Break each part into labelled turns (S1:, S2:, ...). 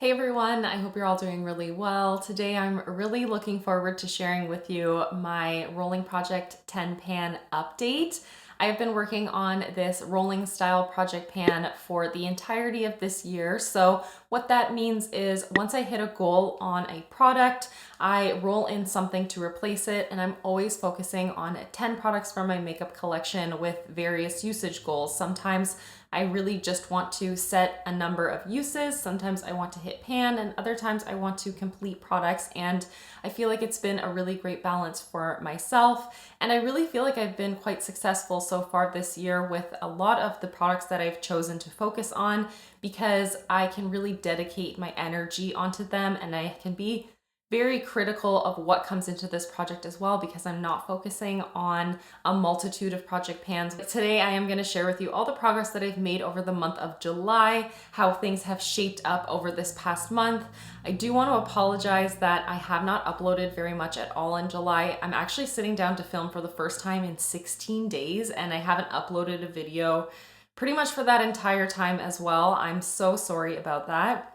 S1: Hey everyone, I hope you're all doing really well. Today I'm really looking forward to sharing with you my Rolling Project 10 pan update. I've been working on this rolling style project pan for the entirety of this year. So what that means is once I hit a goal on a product, I roll in something to replace it, and I'm always focusing on 10 products from my makeup collection with various usage goals. Sometimes I really just want to set a number of uses. Sometimes I want to hit pan, and other times I want to complete products. And I feel like it's been a really great balance for myself. And I really feel like I've been quite successful so far this year with a lot of the products that I've chosen to focus on, because I can really dedicate my energy onto them, and I can be very critical of what comes into this project as well, because I'm not focusing on a multitude of project pans. Today I am going to share with you all the progress that I've made over the month of July, how things have shaped up over this past month. I do want to apologize that I have not uploaded very much at all in July. I'm actually sitting down to film for the first time in 16 days, and I haven't uploaded a video pretty much for that entire time as well. I'm so sorry about that.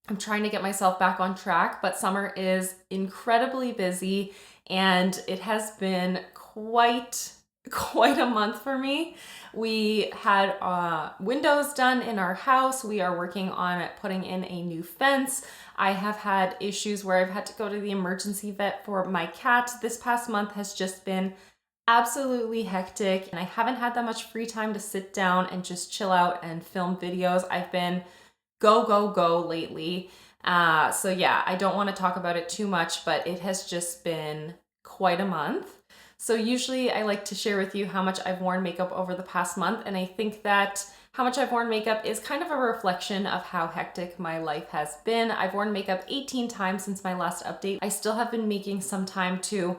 S1: I'm trying to get myself back on track, but summer is incredibly busy, and it has been quite a month for me. We had windows done in our house. We are working on putting in a new fence. I have had issues where I've had to go to the emergency vet for my cat. This past month has just been absolutely hectic, and I haven't had that much free time to sit down and just chill out and film videos. I've been go lately. So yeah, I don't want to talk about it too much, but it has just been quite a month. So usually I like to share with you how much I've worn makeup over the past month, and I think that how much I've worn makeup is kind of a reflection of how hectic my life has been. I've worn makeup 18 times since my last update. I still have been making some time to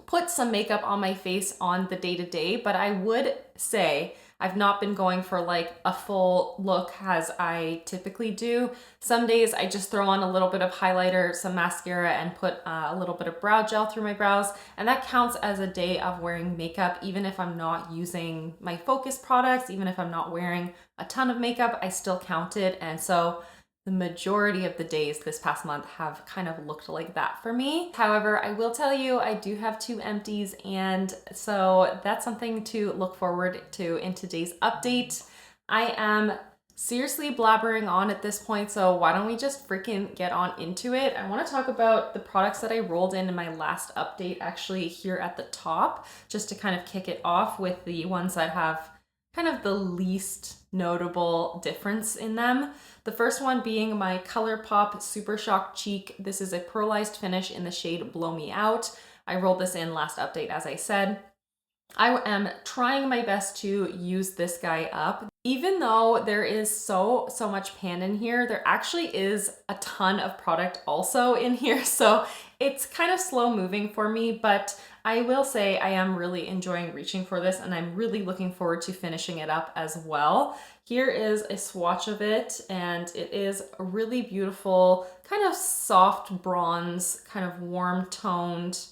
S1: put some makeup on my face on the day-to-day, but I would say I've not been going for like a full look as I typically do. Some days I just throw on a little bit of highlighter, some mascara, and put a little bit of brow gel through my brows, and that counts as a day of wearing makeup. Even if I'm not using my focus products, even if I'm not wearing a ton of makeup, I still count it. And so the majority of the days this past month have kind of looked like that for me. However, I will tell you, I do have 2 empties, and so that's something to look forward to in today's update. I am seriously blabbering on at this point, so why don't we just freaking get on into it? I want to talk about the products that I rolled in my last update, actually here at the top, just to kind of kick it off with the ones that have kind of the least notable difference in them. The first one being my Colourpop Super Shock Cheek. This is a pearlized finish in the shade Blow Me Out. I rolled this in last update, as I said. I am trying my best to use this guy up. Even though there is so much pan in here, there actually is a ton of product also in here. So it's kind of slow moving for me, but I will say I am really enjoying reaching for this, and I'm really looking forward to finishing it up as well. Here is a swatch of it, and it is a really beautiful, kind of soft bronze, kind of warm toned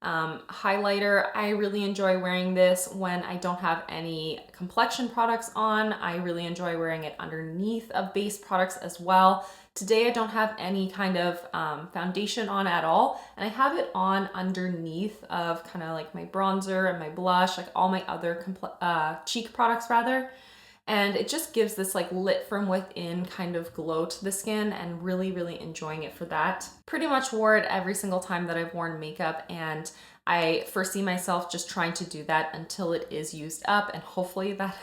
S1: highlighter. I really enjoy wearing this when I don't have any complexion products on. I really enjoy wearing it underneath of base products as well. Today I don't have any kind of foundation on at all, and I have it on underneath of kind of like my bronzer and my blush, like all my other cheek products rather. And it just gives this like lit from within kind of glow to the skin, and really enjoying it for that. Pretty much wore it every single time that I've worn makeup, and I foresee myself just trying to do that until it is used up, and hopefully that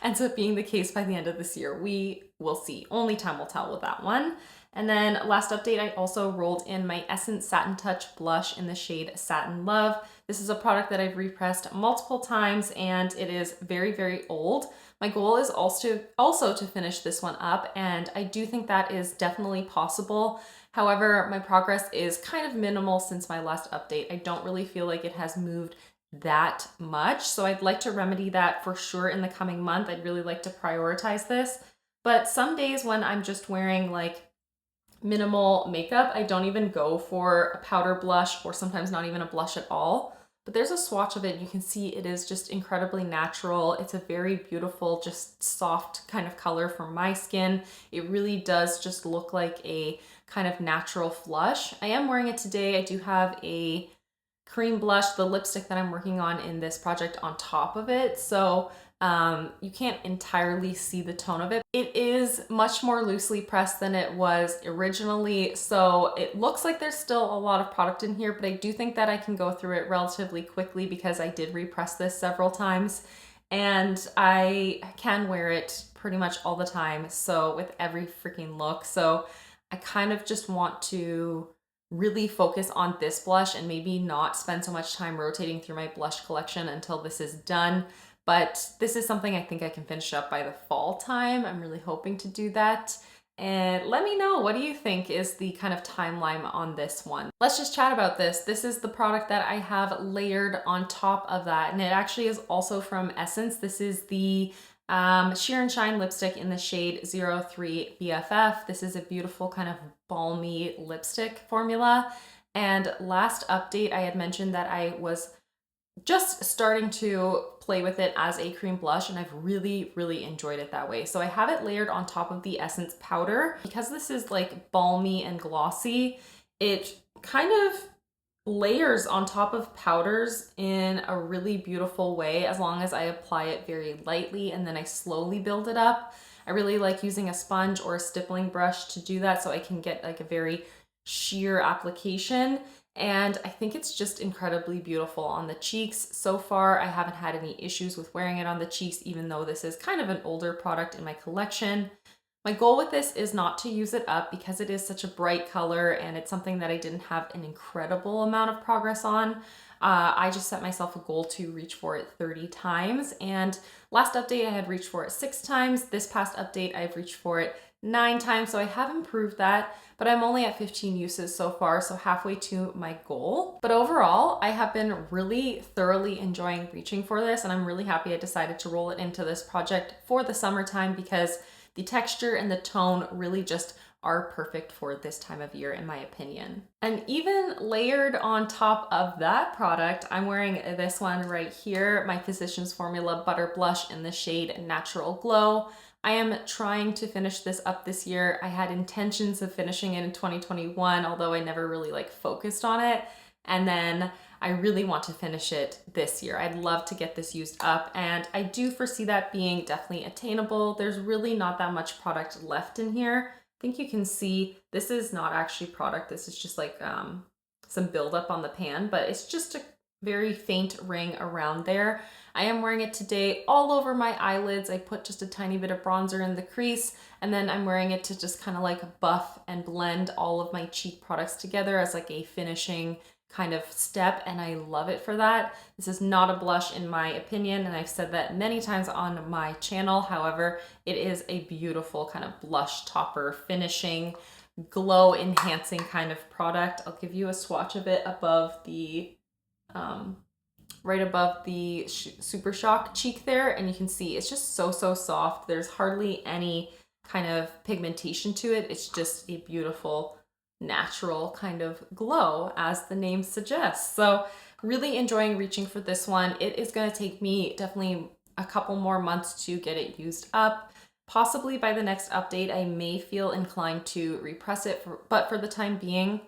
S1: ends up being the case by the end of this year. We will see. Only time will tell with that one. And then last update, I also rolled in my Essence Satin Touch blush in the shade Satin Love. This is a product that I've repressed multiple times, and it is very old. My goal is also to finish this one up, and I do think that is definitely possible. However, my progress is kind of minimal since my last update. I don't really feel like it has moved that much, so I'd like to remedy that for sure in the coming month. I'd really like to prioritize this. But some days when I'm just wearing like minimal makeup, I don't even go for a powder blush, or sometimes not even a blush at all. but there's a swatch of it. You can see it is just incredibly natural. It's a very beautiful, just soft kind of color for my skin. It really does just look like a kind of natural flush. I am wearing it today. I do have a cream blush, the lipstick that I'm working on in this project, on top of it. So you can't entirely see the tone of it. It is much more loosely pressed than it was originally, so it looks like there's still a lot of product in here, but I do think that I can go through it relatively quickly because I did repress this several times and I can wear it pretty much all the time, so with every freaking look. So I kind of just want to really focus on this blush and maybe not spend so much time rotating through my blush collection until this is done. But this is something I think I can finish up by the fall time. I'm really hoping to do that. And let me know, what do you think is the kind of timeline on this one? Let's just chat about this. This is the product that I have layered on top of that. And it actually is also from Essence. This is the Sheer and Shine lipstick in the shade 03 BFF. This is a beautiful kind of balmy lipstick formula. And last update, I had mentioned that I was just starting to play with it as a cream blush, and I've really, really enjoyed it that way. So I have it layered on top of the Essence powder. Because this is like balmy and glossy, it kind of layers on top of powders in a really beautiful way as long as I apply it very lightly and then I slowly build it up. I really like using a sponge or a stippling brush to do that so I can get like a very sheer application. And I think it's just incredibly beautiful on the cheeks. So far, I haven't had any issues with wearing it on the cheeks, even though this is kind of an older product in my collection. My goal with this is not to use it up because it is such a bright color and it's something that I didn't have an incredible amount of progress on. I just set myself a goal to reach for it 30 times. And last update, I had reached for it 6 times. This past update, I've reached for it 9 times. So I have improved that, but I'm only at 15 uses so far, so halfway to my goal. But overall, I have been really thoroughly enjoying reaching for this, and I'm really happy I decided to roll it into this project for the summertime because the texture and the tone really just are perfect for this time of year, in my opinion. And even layered on top of that product, I'm wearing this one right here, my Physicians Formula Butter Blush in the shade Natural Glow. I am trying to finish this up this year. I had intentions of finishing it in 2021, although I never really focused on it. And then I really want to finish it this year. I'd love to get this used up, and I do foresee that being definitely attainable. There's really not that much product left in here. I think you can see this is not actually product. This is just like some buildup on the pan, but it's just a very faint ring around there. I am wearing it today all over my eyelids. I put just a tiny bit of bronzer in the crease, and then I'm wearing it to just kind of buff and blend all of my cheek products together as like a finishing kind of step, and I love it for that. This is not a blush in my opinion, and I've said that many times on my channel. However, it is a beautiful kind of blush topper, finishing, glow enhancing kind of product. I'll give you a swatch of it above the right above the Super Shock cheek there, and you can see it's just so soft. There's hardly any kind of pigmentation to it. It's just a beautiful natural kind of glow, as the name suggests. So really enjoying reaching for this one. It is going to take me definitely a couple more months to get it used up. Possibly by the next update, I may feel inclined to repress it, but for the time being,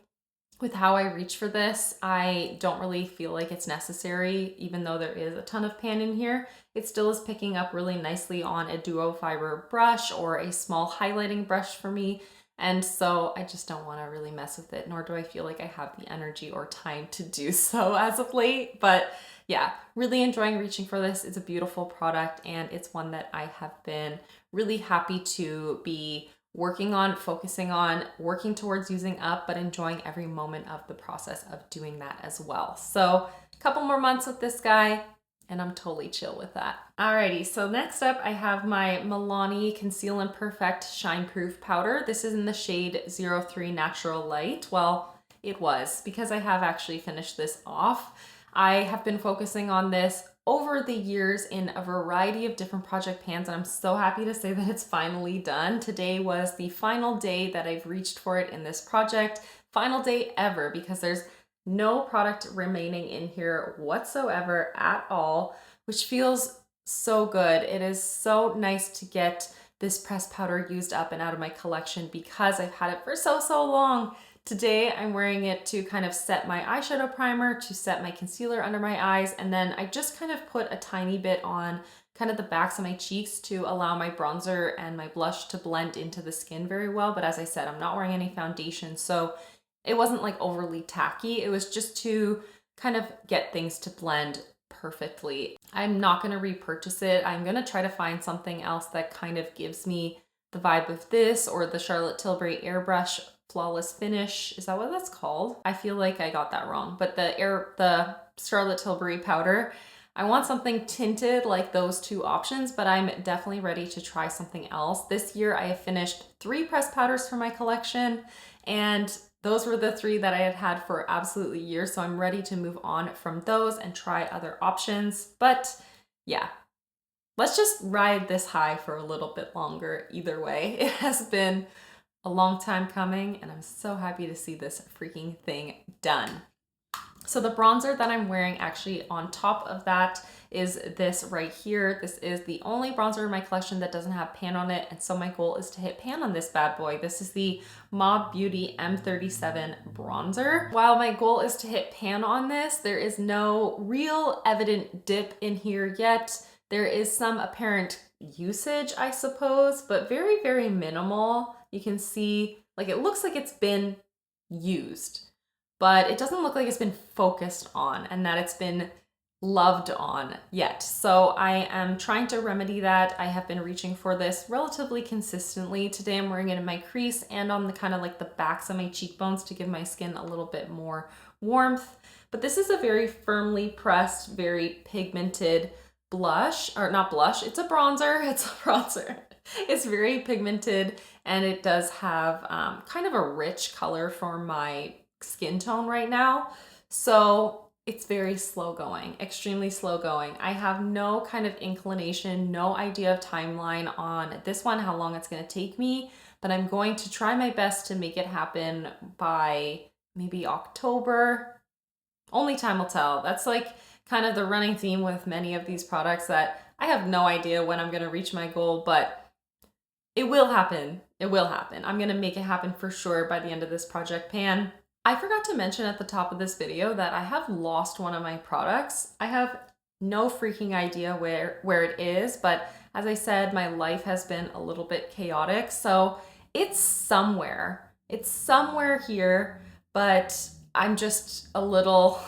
S1: with how I reach for this, I don't really feel like it's necessary. Even though there is a ton of pan in here, it still is picking up really nicely on a duo fiber brush or a small highlighting brush for me. And so I just don't want to really mess with it, nor do I feel like I have the energy or time to do so as of late. But yeah, really enjoying reaching for this. It's a beautiful product, and it's one that I have been really happy to be working on, focusing on, working towards using up, but enjoying every moment of the process of doing that as well. So a couple more months with this guy, and I'm totally chill with that. Alrighty, so next up I have my Milani Conceal and Perfect Shine Proof Powder. This is in the shade 03 Natural Light. Well, it was, because I have actually finished this off. I have been focusing on this over the years in a variety of different project pans, and I'm so happy to say that it's finally done. Today was the final day that I've reached for it in this project. Final day ever, because there's no product remaining in here whatsoever at all, which feels so good. It is so nice to get this pressed powder used up and out of my collection because I've had it for so long. Today I'm wearing it to kind of set my eyeshadow primer, to set my concealer under my eyes, and then I just kind of put a tiny bit on kind of the backs of my cheeks to allow my bronzer and my blush to blend into the skin very well. But as I said, I'm not wearing any foundation, so it wasn't like overly tacky. It was just to kind of get things to blend perfectly. I'm not going to repurchase it. I'm going to try to find something else that kind of gives me the vibe of this, or the Charlotte Tilbury Airbrush Flawless Finish. Is that what that's called? I feel like I got that wrong, but the Charlotte Tilbury powder. I want something tinted like those two options, but I'm definitely ready to try something else. This year I have finished 3 pressed powders for my collection, and those were the 3 that I had had for absolutely years, so I'm ready to move on from those and try other options. But yeah, let's just ride this high for a little bit longer either way. It has been a long time coming, and I'm so happy to see this freaking thing done. So the bronzer that I'm wearing actually on top of that is this right here. This is the only bronzer in my collection that doesn't have pan on it, and so my goal is to hit pan on this bad boy. This is the Mob Beauty M37 bronzer. While my goal is to hit pan on this, there is no real evident dip in here yet. There is some apparent usage, I suppose, but very minimal. You can see, like, it looks like it's been used, but it doesn't look like it's been focused on and that it's been loved on yet. So I am trying to remedy that. I have been reaching for this relatively consistently. Today I'm wearing it in my crease and on the kind of like the backs of my cheekbones to give my skin a little bit more warmth. But this is a very firmly pressed, very pigmented blush, or not blush, it's a bronzer. It's a bronzer. It's very pigmented, and it does have kind of a rich color for my skin tone right now. So it's very slow going, extremely slow going. I have no kind of inclination, no idea of timeline on this one, how long it's going to take me, but I'm going to try my best to make it happen by maybe October. Only time will tell. That's like kind of the running theme with many of these products, that I have no idea when I'm going to reach my goal, but it will happen. It will happen. I'm going to make it happen for sure by the end of this project pan. I forgot to mention at the top of this video that I have lost one of my products. I have no freaking idea where it is, but as I said, my life has been a little bit chaotic, so it's somewhere. It's somewhere here, but I'm just a little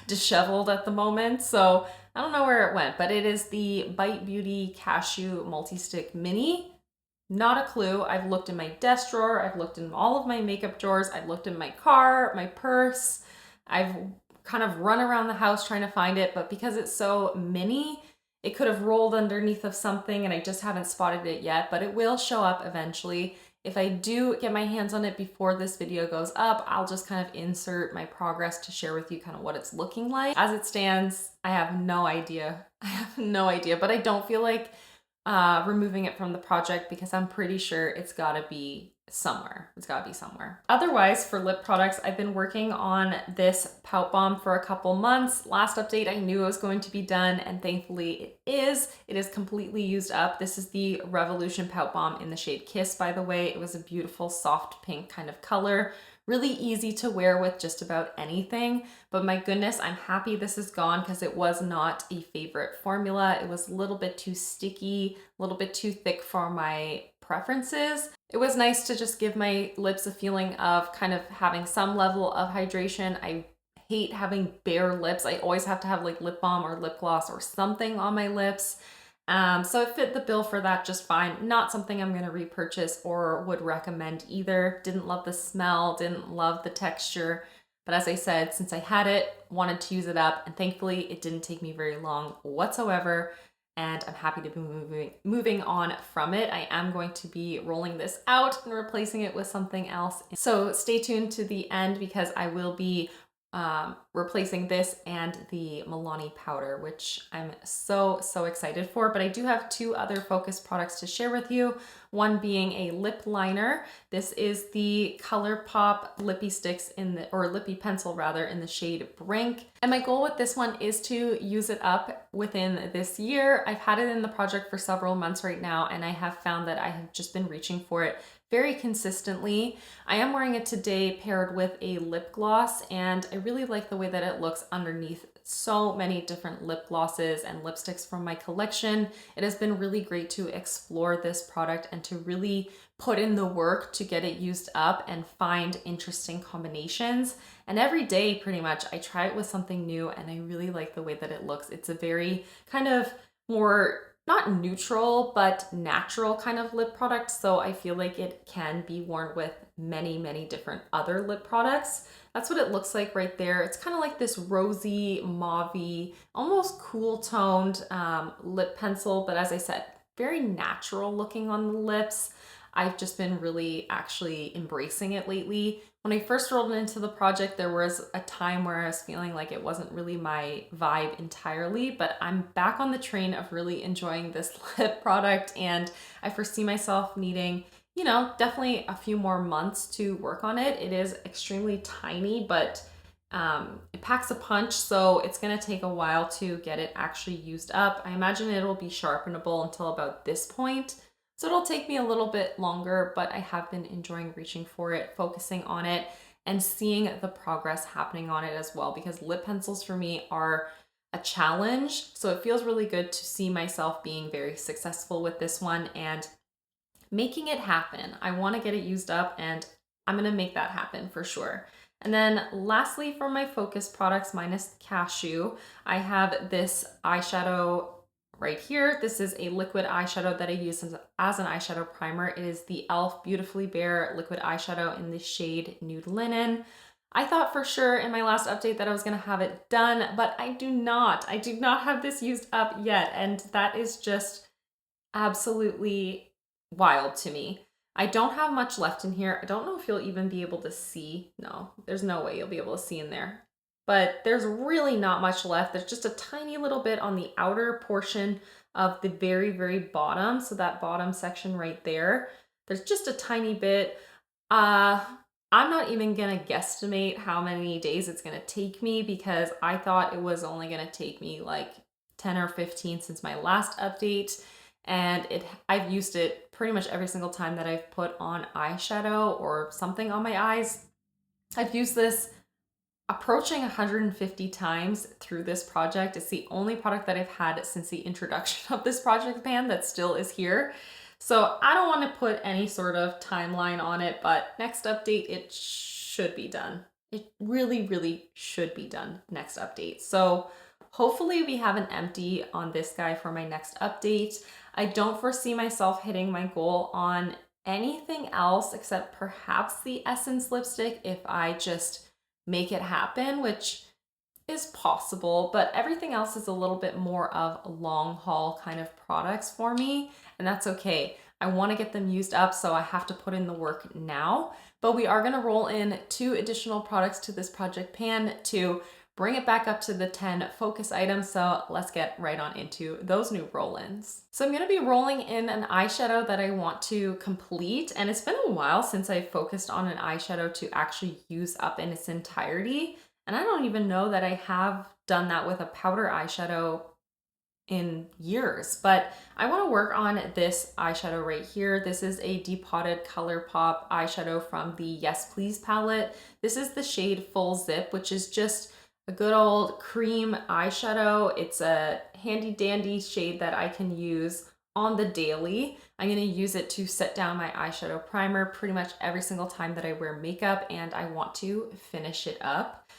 S1: disheveled at the moment, so I don't know where it went, but it is the Bite Beauty Cashew Multi-Stick Mini. Not a clue. I've looked in my desk drawer, I've looked in all of my makeup drawers, I've looked in my car, my purse. I've kind of run around the house trying to find it, but because it's so mini, it could have rolled underneath of something and I just haven't spotted it yet, but it will show up eventually. If I do get my hands on it before this video goes up, I'll just kind of insert my progress to share with you kind of what it's looking like. As it stands, I have no idea. I have no idea, but I don't feel like removing it from the project because I'm pretty sure it's gotta be somewhere. It's gotta be somewhere. Otherwise, for lip products, I've been working on this Pout Balm for a couple months. Last update, I knew it was going to be done, and thankfully it is. It is completely used up. This is the Revolution Pout Balm in the shade Kiss, by the way. It was a beautiful soft pink kind of color. Really easy to wear with just about anything, but my goodness, I'm happy this is gone because it was not a favorite formula. It was a little bit too sticky, a little bit too thick for my preferences. It was nice to just give my lips a feeling of kind of having some level of hydration. I hate having bare lips. I always have to have like lip balm or lip gloss or something on my lips. So it fit the bill for that just fine. Not something I'm going to repurchase or would recommend either. Didn't love the smell, didn't love the texture. But as I said, since I had it, wanted to use it up, and thankfully it didn't take me very long whatsoever. And I'm happy to be moving on from it. I am going to be rolling this out and replacing it with something else. So stay tuned to the end because I will be replacing this and the Milani powder, which I'm so excited for. But I do have 2 other focus products to share with you. one being a lip liner. This is the Colourpop lippy sticks or lippy pencil rather, in the shade Brink. And my goal with this one is to use it up within this year. I've had it in the project for several months right now, and I have found that I have just been reaching for it very consistently. I am wearing it today paired with a lip gloss, and I really like the way that it looks underneath so many different lip glosses and lipsticks from my collection. It has been really great to explore this product and to really put in the work to get it used up and find interesting combinations. And every day, pretty much, I try it with something new, and I really like the way that it looks. It's a very kind of more, not neutral, but natural kind of lip product. So I feel like it can be worn with many, many different other lip products. That's what it looks like right there. It's kind of like this rosy, mauvey, almost cool toned lip pencil. But as I said, very natural looking on the lips. I've just been really actually embracing it lately. When I first rolled into the project, there was a time where I was feeling like it wasn't really my vibe entirely, but I'm back on the train of really enjoying this lip product, and I foresee myself needing, you know, definitely a few more months to work on it. It is extremely tiny, but it packs a punch, so it's gonna take a while to get it actually used up. I imagine it'll be sharpenable until about this point. So it'll take me a little bit longer, but I have been enjoying reaching for it, focusing on it, and seeing the progress happening on it as well, because lip pencils for me are a challenge. So it feels really good to see myself being very successful with this one and making it happen. I want to get it used up, and I'm going to make that happen for sure. And then lastly, for my focus products minus Cashew, I have this eyeshadow right here. This is a liquid eyeshadow that I use as an eyeshadow primer. It is the e.l.f. Beautifully Bare liquid eyeshadow in the shade Nude Linen. I thought for sure in my last update that I was gonna have it done, but I do not. I do not have this used up yet, and that is just absolutely wild to me. I don't have much left in here. I don't know if you'll even be able to see. No, there's no way you'll be able to see in there. But there's really not much left. There's just a tiny little bit on the outer portion of the very, very bottom. So that bottom section right there, there's just a tiny bit. I'm not even gonna guesstimate how many days it's gonna take me, because I thought it was only gonna take me like 10 or 15 since my last update. And I've used it pretty much every single time that I've put on eyeshadow or something on my eyes. I've used this approaching 150 times through this project. It's the only product that I've had since the introduction of this project pan that still is here. So I don't want to put any sort of timeline on it, but next update, it should be done. It really, really should be done next update. So hopefully we have an empty on this guy for my next update. I don't foresee myself hitting my goal on anything else except perhaps the Essence lipstick if I just make it happen, which is possible, but everything else is a little bit more of long haul kind of products for me, and that's okay. I want to get them used up, so I have to put in the work now. But we are going to roll in 2 additional products to this project pan to bring it back up to the 10 focus items. So let's get right on into those new roll-ins. So I'm going to be rolling in an eyeshadow that I want to complete, and it's been a while since I focused on an eyeshadow to actually use up in its entirety. And I don't even know that I have done that with a powder eyeshadow in years, but I want to work on this eyeshadow right here. This is a depotted Colourpop eyeshadow from the Yes Please palette. This is the shade Full Zip, which is just a good old cream eyeshadow. It's a handy dandy shade that I can use on the daily. I'm going to use it to set down my eyeshadow primer pretty much every single time that I wear makeup, and I want to finish it up.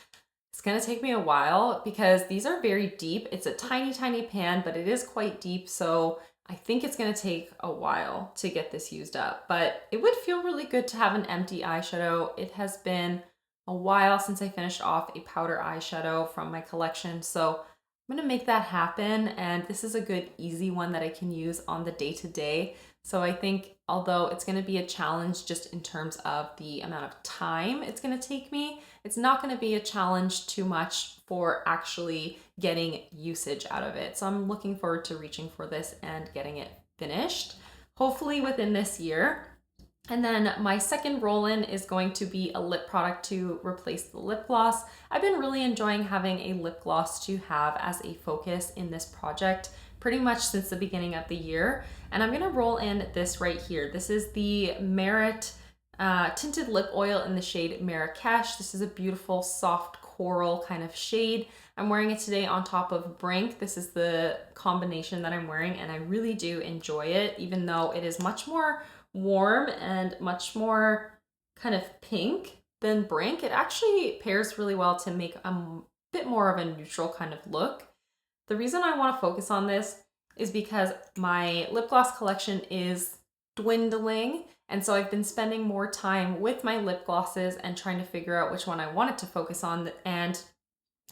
S1: It's going to take me a while because these are very deep. It's a tiny, tiny pan, but it is quite deep. So I think it's going to take a while to get this used up, but it would feel really good to have an empty eyeshadow. It has been a while since I finished off a powder eyeshadow from my collection. So I'm going to make that happen. And this is a good, easy one that I can use on the day-to-day. So I think although it's going to be a challenge just in terms of the amount of time it's going to take me, it's not going to be a challenge too much for actually getting usage out of it. So I'm looking forward to reaching for this and getting it finished. hopefully within this year. And then my second roll-in is going to be a lip product to replace the lip gloss. I've been really enjoying having a lip gloss to have as a focus in this project pretty much since the beginning of the year. And I'm gonna roll in this right here. This is the Merit Tinted Lip Oil in the shade Marrakech. This is a beautiful soft coral kind of shade. I'm wearing it today on top of Brink. This is the combination that I'm wearing, and I really do enjoy it, even though it is much more warm and much more kind of pink than Brink. It actually pairs really well to make a bit more of a neutral kind of look. The reason I want to focus on this is because my lip gloss collection is dwindling, and so I've been spending more time with my lip glosses and trying to figure out which one I wanted to focus on, and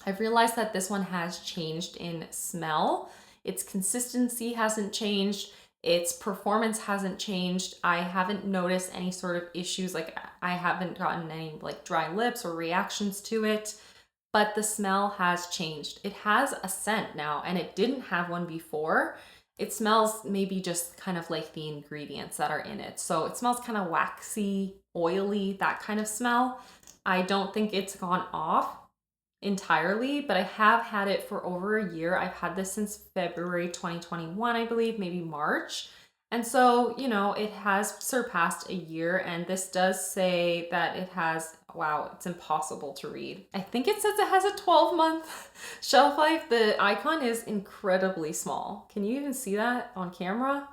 S1: I've realized that this one has changed in smell. Its consistency hasn't changed. Its performance hasn't changed. I haven't noticed any sort of issues, like I haven't gotten any like dry lips or reactions to it, but the smell has changed. It has a scent now, and it didn't have one before. It smells maybe just kind of like the ingredients that are in it. So it smells kind of waxy, oily, that kind of smell. I don't think it's gone off entirely, but I have had it for over a year. I've had this since February 2021, I believe, maybe March. And so, you know, it has surpassed a year, and this does say that it has, wow, it's impossible to read. I think it says it has a 12-month shelf life. The icon is incredibly small. Can you even see that on camera?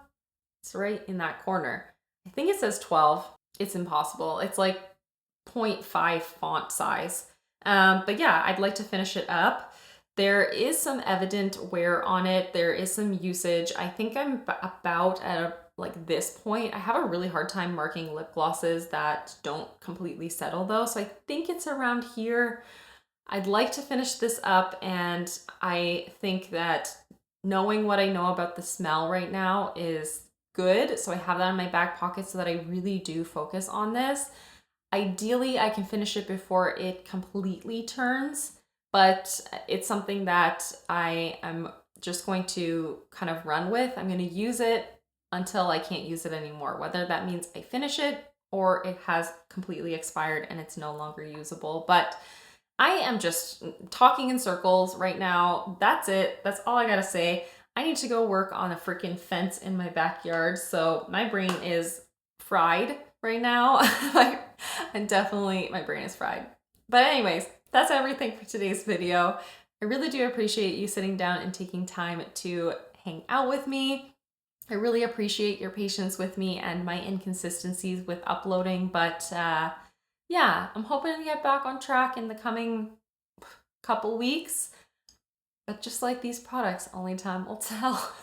S1: It's right in that corner. I think it says 12. It's impossible. It's like 0.5 font size. But yeah, I'd like to finish it up. There is some evident wear on it. There is some usage. I think I'm about at like this point. I have a really hard time marking lip glosses that don't completely settle though. So I think it's around here. I'd like to finish this up, and I think that knowing what I know about the smell right now is good. So I have that in my back pocket so that I really do focus on this. Ideally, I can finish it before it completely turns, but it's something that I am just going to kind of run with. I'm going to use it until I can't use it anymore, whether that means I finish it or it has completely expired and it's no longer usable. But I am just talking in circles right now. That's it. That's all I gotta say. I need to go work on a freaking fence in my backyard, so my brain is fried right now. And definitely my brain is fried. But anyways, that's everything for today's video. I really do appreciate you sitting down and taking time to hang out with me. I really appreciate your patience with me and my inconsistencies with uploading, but yeah, I'm hoping to get back on track in the coming couple weeks. But just like these products, only time will tell.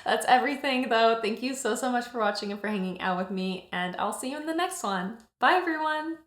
S1: That's everything though. Thank you so much for watching and for hanging out with me, and I'll see you in the next one. Bye everyone.